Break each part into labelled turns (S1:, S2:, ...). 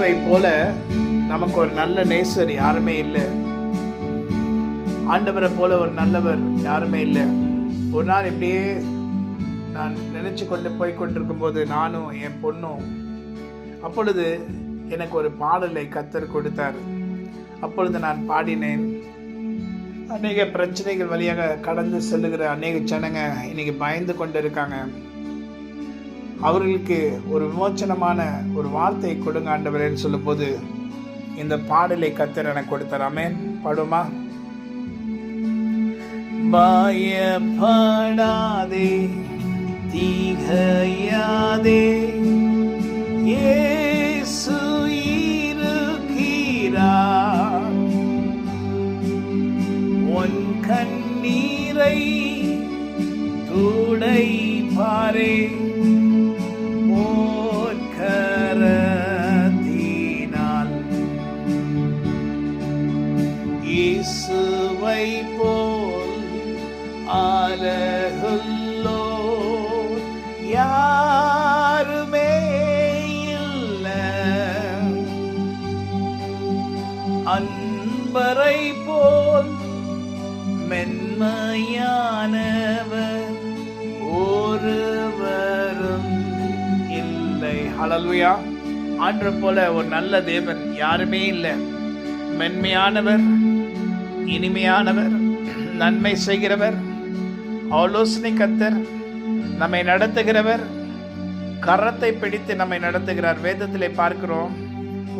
S1: இயேசுவை போல நமக்கு ஒரு நல்ல நேசர் யாருமே இல்லை. ஆண்டவரை போல ஒரு நல்லவர் யாருமே இல்லை. ஒரு நாள் இப்படியே நான் நினைச்சு கொண்டு போய் கொண்டிருக்கும் போது நானும் என் பொண்ணும், அப்பொழுது எனக்கு ஒரு பாடலை கர்த்தர் கொடுத்தார். அப்பொழுது நான் பாடினேன். அநேக பிரச்சனைகள் வழியாக கடந்து செல்லுகிற அநேக ஜனங்க இன்னைக்கு பயந்து கொண்டு இருக்காங்க. அவர்களுக்கு ஒரு விமோச்சனமான ஒரு வார்த்தை கொடுங்க ஆண்டவரேன்னு சொல்லும் போது இந்த பாடலை கர்த்தர் எனக்கு கொடுத்தார். ஆமென். பாடுமா? பயப்படாதே, திகையாதே, இயேசு இருக்கிறார். உன் கண்ணீரை துடைப்பாரே, ஓர் கரத்தினால். இயேசுவை போல் அழகுள்ளோ யாருமே இல்லை. அன்பரை போல் மென்மையானவர் ஒருவரும் இல்லை. ஹல்லேலூயா. ஆண்டவர் போல ஒரு நல்ல தேவன் யாருமே இல்லை. மென்மையானவர், இனிமையானவர், நன்மை செய்கிறவர், ஆலோசனை கர்த்தர், நம்மை நடத்துகிறவர், கரத்தை பிடித்து நம்மை நடத்துகிறார். வேதத்திலே பார்க்கிறோம்,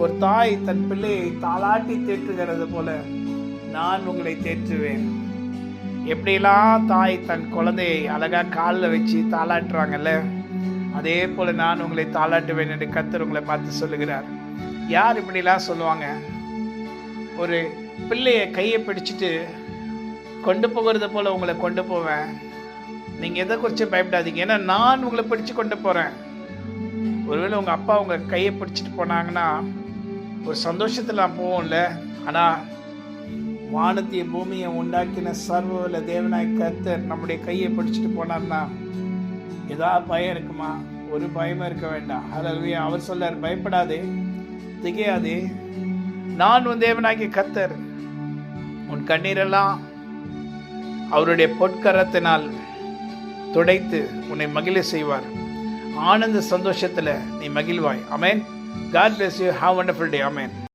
S1: ஒரு தாய் தன் பிள்ளையை தாலாட்டி தேற்றுகிறது போல நான் உங்களை தேற்றுவேன். எப்படியெல்லாம் தாய் தன் குழந்தையை அழகா காலில் வச்சு தாளாட்டுறாங்கல்ல, அதே போல நான் உங்களை தாளாட்டுவேன் என்று கர்த்தர் உங்களை பார்த்து சொல்லுகிறார். யார் இப்படிலாம் சொல்லுவாங்க? ஒரு பிள்ளையை கையை பிடிச்சிட்டு கொண்டு போகிறது போல உங்களை கொண்டு போவேன். நீங்கள் எதை குறித்து பயப்படாதீங்க, ஏன்னா நான் உங்களை பிடிச்சு கொண்டு போகிறேன். ஒருவேளை உங்கள் அப்பா உங்கள் கையை பிடிச்சிட்டு போனாங்கன்னா ஒரு சந்தோஷத்தில் நான் போவோம்ல. ஆனால் வானத்தையும் பூமியை உண்டாக்கின சர்வவல்ல தேவனாய் கர்த்தர் நம்முடைய கையை பிடிச்சிட்டு போனார்னா ஏதாவது பயம் இருக்குமா? ஒரு பயமும் இருக்க வேண்டாம். ஹல்லேலூயா. அவர் சொல்லார், பயப்படாதே, திகையாதே, நான் உன் தேவனாகிய கர்த்தர். உன் கண்ணீரெல்லாம் அவருடைய பொற்கரத்தினால் துடைத்து உன்னை மகிழ செய்வார். ஆனந்த சந்தோஷத்தில் நீ மகிழ்வாய். ஆமென். God bless you. Have a wonderful day. Amen.